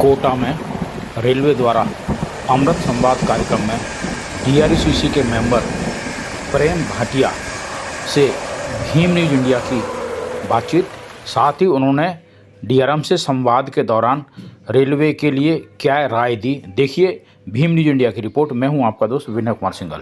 कोटा में रेलवे द्वारा अमृत संवाद कार्यक्रम में डीआरयूसीसी के मेंबर प्रेम भाटिया से भीम न्यूज़ इंडिया की बातचीत, साथ ही उन्होंने डीआरएम से संवाद के दौरान रेलवे के लिए क्या राय दी। देखिए भीम न्यूज़ इंडिया की रिपोर्ट। मैं हूं आपका दोस्त विनय कुमार सिंघल।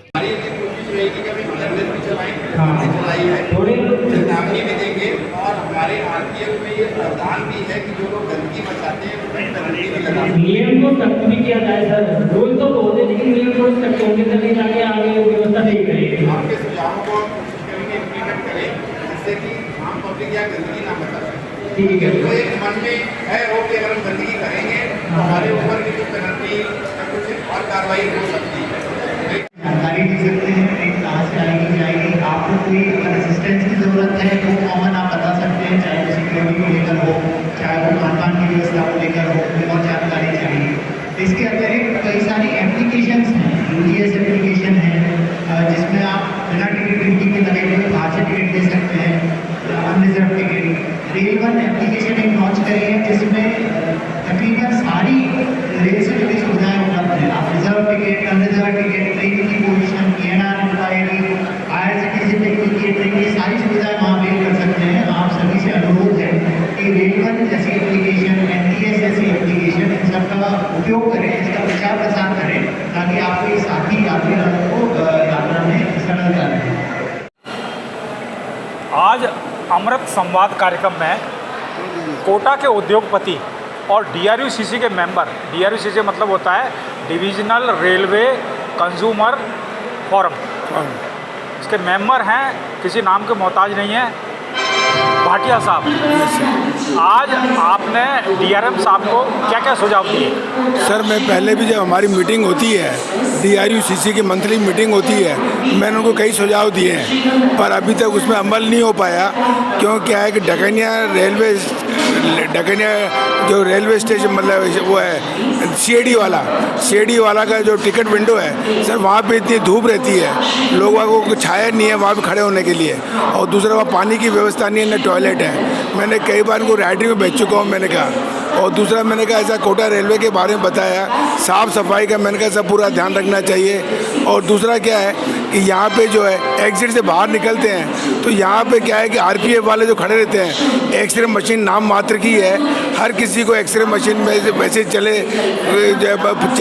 चेतावनी भी देंगे और हमारे आरपीएफ में ये प्रावधान भी है कि जो लोग गंदगी मचाते हैं उन्हें पेनल्टी भी लगा नियम को सख्त भी किया जाए सर। रूल तो बहुत है लेकिन नियम को सख्त होने से नहीं जाके आगे व्यवस्था नहीं करेगी। आपके सुझावों को कोशिश करेंगे इम्प्लीमेंट करें जिससे कि आम पब्लिक यहाँ गंदगी ना मचा सके। ठीक है। तो एक मन में है हो कि अगर हम गंदगी करेंगे तो हमारे ऊपर की जो पेनल्टी या कुछ और कार्रवाई हो सकती है। जानकारी दे सकते हैं ट्रेन कहाँ से आएगी जाएगी। आपको कोई अगर असिस्टेंस की जरूरत है तो कॉमन आप बता सकते हैं, चाहे वो सिक्योरिटी को लेकर हो, चाहे वो खान पान की व्यवस्था को लेकर हो, कोई और जानकारी चाहिए। इसके अतिरिक्त कई सारी एप्लीकेशंस हैं, यूजीएस एप्लीकेशन है जिसमें आप बिना टिकट प्रिंटिंग के लगे हुए बाहर से टिकट दे सकते हैं, unreserve ticket. Rail one application एक लॉन्च करी है जिसमें तकरीबन सारी रेल से जुड़ी सुविधाएं उपलब्ध हैं। आप reserve ticket, unreserved ticket, train की position, PNR inquiry, IRCTC ticket की ट्रेन की सारी सुविधाएं वहाँ पे कर सकते हैं। आप सभी से अनुरोध है कि रेल वन जैसी एप्लीकेशन, एनटीएस जैसी एप्लीकेशन, इन सब का उपयोग करें, इसका प्रचार प्रसार करें ताकि आपके साथी यात्रियों को यात्रा में सरलता रहे। आज अमृत संवाद कार्यक्रम में कोटा के उद्योगपति और डीआरयूसीसी के मेंबर, डीआरयूसीसी मतलब होता है डिविजनल रेलवे कंज्यूमर फोरम, इसके मेंबर हैं, किसी नाम के मोहताज नहीं है, भाटिया साहब। आज आपने डीआरएम साहब को क्या क्या सुझाव दिए? सर, मैं पहले भी जब हमारी मीटिंग होती है, डीआरयूसीसी की मंथली मीटिंग होती है, मैंने उनको कई सुझाव दिए हैं, पर अभी तक उसमें अमल नहीं हो पाया। क्यों क्या है कि डकनिया जो रेलवे स्टेशन मतलब वो है सीएडी वाला का जो टिकट विंडो है सर, वहाँ पे इतनी धूप रहती है, लोगों को छाया नहीं है वहाँ पे खड़े होने के लिए, और दूसरा वहाँ पानी की व्यवस्था नहीं है, न टॉयलेट है। मैंने कई बार उनको राइटिंग में भेज चुका हूँ, मैंने कहा। और दूसरा मैंने कहा ऐसा कोटा रेलवे के बारे में बताया, साफ़ सफाई का मैंने कहा सब पूरा ध्यान रखना चाहिए। और दूसरा क्या है कि यहाँ पे जो है एग्जिट से बाहर निकलते हैं तो यहाँ पे क्या है कि आरपीएफ वाले जो खड़े रहते हैं, एक्सरे मशीन नाम मात्र की है, हर किसी को एक्सरे मशीन में वैसे चले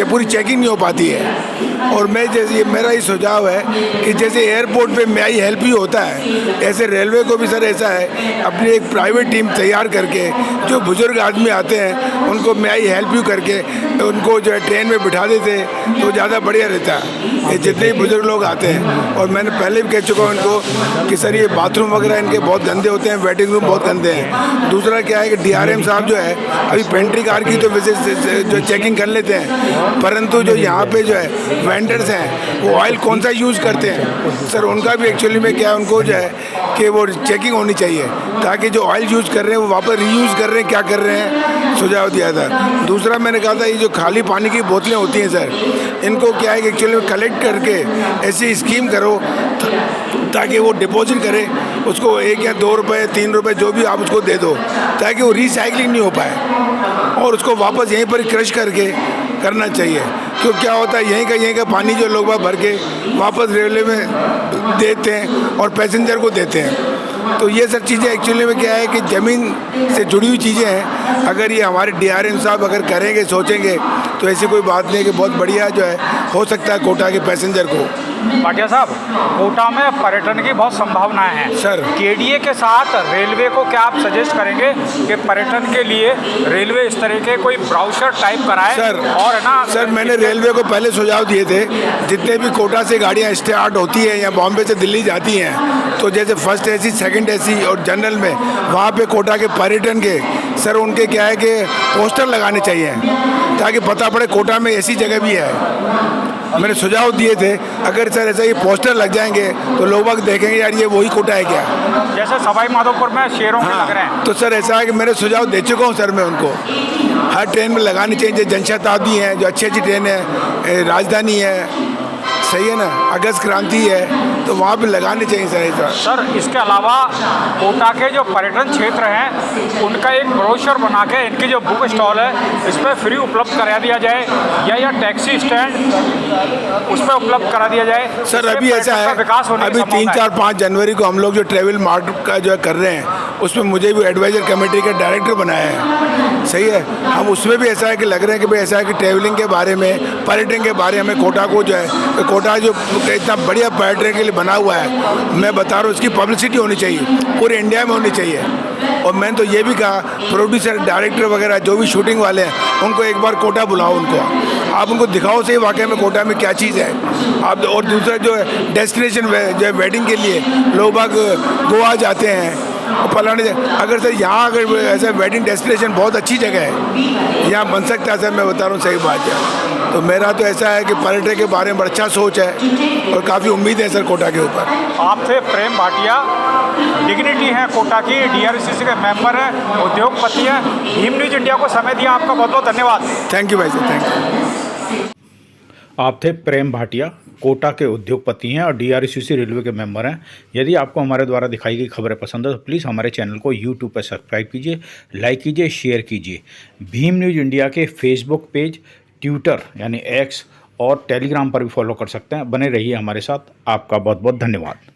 पूरी चेकिंग नहीं हो पाती है। और मैं जैसे मेरा ये सुझाव है कि जैसे एयरपोर्ट पे मे आई हेल्प ही होता है, ऐसे रेलवे को भी सर ऐसा है अपनी एक प्राइवेट टीम तैयार करके जो बुजुर्ग आदमी आते हैं उनको मे आई हेल्प यू करके उनको जो है ट्रेन में बिठा देते तो ज़्यादा बढ़िया रहता है। ये जितने बुजुर्ग लोग आते हैं, और मैंने पहले भी कह चुका हूँ इनको कि सर ये बाथरूम वगैरह इनके बहुत गंदे होते हैं, वेटिंग रूम बहुत गंदे हैं। दूसरा क्या है कि डीआरएम साहब जो है अभी पेंट्री कार की तो वैसे जो चेकिंग कर लेते हैं, परंतु जो यहाँ पे जो है वेंडर्स हैं वो ऑयल कौन सा यूज़ करते हैं सर, उनका भी एक्चुअली में क्या है उनको जो है कि वो चेकिंग होनी चाहिए ताकि जो ऑयल यूज़ कर रहे हैं वो वापस रीयूज़ कर रहे हैं, क्या कर रहे हैं, सुझाव दिया था। दूसरा मैंने कहा था ये जो खाली पानी की बोतलें होती हैं सर, इनको क्या है कि एक्चुअली में कलेक्ट करके ऐसी स्कीम करो ताकि वो डिपॉजिट करे, उसको 1 या 2 रुपये 3 रुपये जो भी आप उसको दे दो ताकि वो रिसाइकलिंग नहीं हो पाए, और उसको वापस यहीं पर क्रश करके करना चाहिए। तो क्या होता है यहीं का पानी जो लोग भर के वापस रेलवे में देते हैं और पैसेंजर को देते हैं। तो ये सब चीज़ें एक्चुअली में क्या है कि ज़मीन से जुड़ी हुई चीज़ें हैं। अगर ये हमारे डीआरएम साहब अगर करेंगे, सोचेंगे तो ऐसी कोई बात नहीं है कि बहुत बढ़िया जो है हो सकता है कोटा के पैसेंजर को। भाटिया साहब, कोटा में पर्यटन की बहुत संभावनाएं हैं सर। केडीए के साथ रेलवे को क्या आप सजेस्ट करेंगे कि पर्यटन के लिए रेलवे इस तरह के कोई ब्राउचर टाइप कराए? सर, और है ना सर मैंने रेलवे को पहले सुझाव दिए थे, जितने भी कोटा से गाड़ियाँ स्टार्ट होती हैं या बॉम्बे से दिल्ली जाती हैं तो जैसे फर्स्ट एसी, सेकंड एसी और जनरल में वहाँ पे कोटा के पर्यटन के सर उनके क्या है कि पोस्टर लगाने चाहिए ताकि पता पड़े कोटा में ऐसी जगह भी है। मैंने सुझाव दिए थे, अगर सर ऐसा ये पोस्टर लग जाएंगे तो लोग देखेंगे यार ये वही कोटा है क्या, जैसे सवाई माधोपुर में शेरों के लग रहे हैं। तो सर ऐसा है कि मैंने सुझाव दे चुका हूँ सर, मैं उनको हर ट्रेन में लगानी चाहिए। जनशताब्दी है जो अच्छी ट्रेन है, राजधानी है, सही है ना, अगस्त क्रांति है तो वहाँ पे लगाने चाहिए सर ऐसा। सर इसके अलावा कोटा के जो पर्यटन क्षेत्र हैं उनका एक ब्रोशर बना के इनकी जो बुक स्टॉल है इस पर फ्री उपलब्ध करा दिया जाए, या टैक्सी स्टैंड उस पर उपलब्ध करा दिया जाए। सर अभी ऐसा है, अभी 3, 4, 5 जनवरी को हम लोग जो ट्रेवल मार्ट का जो कर रहे हैं उसमें मुझे भी एडवाइजर कमेटी का डायरेक्टर बनाया है। सही है, हम उसमें भी ऐसा है कि लग रहे हैं कि भाई ऐसा है कि ट्रैवलिंग के बारे में, पर्यटन के बारे में कोटा को जो है, तो कोटा जो इतना बढ़िया पर्यटन के लिए बना हुआ है, मैं बता रहा हूँ उसकी पब्लिसिटी होनी चाहिए, पूरे इंडिया में होनी चाहिए। और मैंने तो ये भी कहा प्रोड्यूसर, डायरेक्टर वगैरह जो भी शूटिंग वाले हैं उनको एक बार कोटा बुलाओ, उनको आप उनको दिखाओ सही वाकई में कोटा में क्या चीज़ है आप। और दूसरा जो है डेस्टिनेशन जो है वेडिंग के लिए लोग बाग गोवा जाते हैं और फलाने, अगर सर यहाँ अगर ऐसा वेडिंग डेस्टिनेशन बहुत अच्छी जगह है, यहाँ बन सकता है सर, मैं बता रहा हूँ सही बात है। तो मेरा तो ऐसा है कि पर्यटन के बारे में अच्छा सोच है और काफ़ी उम्मीद है सर कोटा के ऊपर। आप थे प्रेम भाटिया, डिग्निटी हैं कोटा की, DRCC के मेंबर हैं, उद्योगपति हैं। भीम न्यूज़ इंडिया को समय दिया, आपका बहुत बहुत धन्यवाद। थैंक यू भाई सर, थैंक यू। आप थे प्रेम भाटिया, कोटा के उद्योगपति हैं और DRCC रेलवे के मेंबर हैं। यदि आपको हमारे द्वारा दिखाई गई खबरें पसंद है तो प्लीज़ हमारे चैनल को YouTube पर सब्सक्राइब कीजिए, लाइक कीजिए, शेयर कीजिए। भीम न्यूज़ इंडिया के फेसबुक पेज, ट्विटर यानी X और टेलीग्राम पर भी फॉलो कर सकते हैं। बने रहिए हमारे साथ। आपका बहुत बहुत धन्यवाद।